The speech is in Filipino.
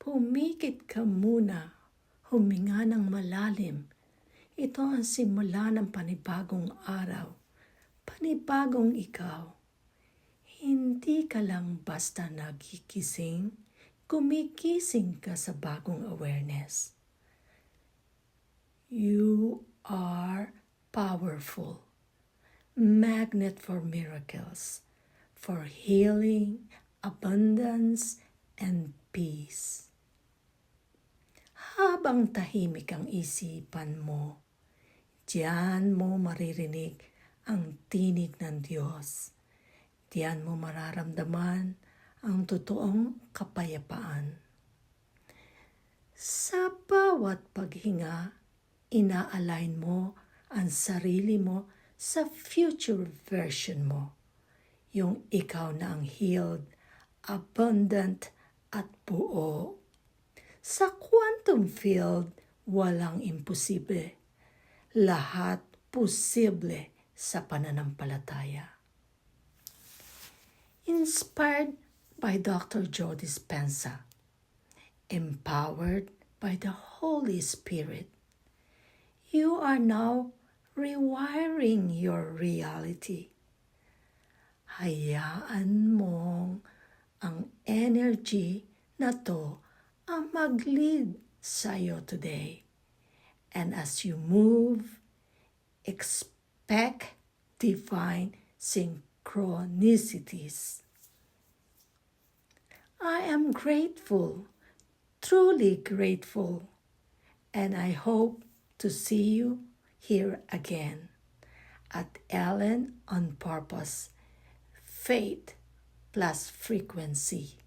Pumikit ka muna, huminga ng malalim. Ito ang simula ng panibagong araw, panibagong ikaw. Hindi ka lang basta nagigising, gumigising ka sa bagong awareness. You are powerful, magnet for miracles, for healing, abundance, and peace. Habang tahimik ang isipan mo, diyan mo maririnig ang tinig ng Diyos. Diyan mo mararamdaman ang totoong kapayapaan. Sa bawat paghinga, ina-align mo ang sarili mo sa future version mo. Yung ikaw na ang healed, abundant, at buo. Sa quantum field, walang imposible. Lahat posible sa pananampalataya. Inspired by Dr. Joe Dispenza. Empowered by the Holy Spirit. You are now rewiring your reality. Hayaan mong ang energy na to ang mag-lead sa'yo today. And as you move, expect divine synchronicities. I am grateful, truly grateful, and I hope to see you here again at Ellen on Purpose, Faith plus Frequency.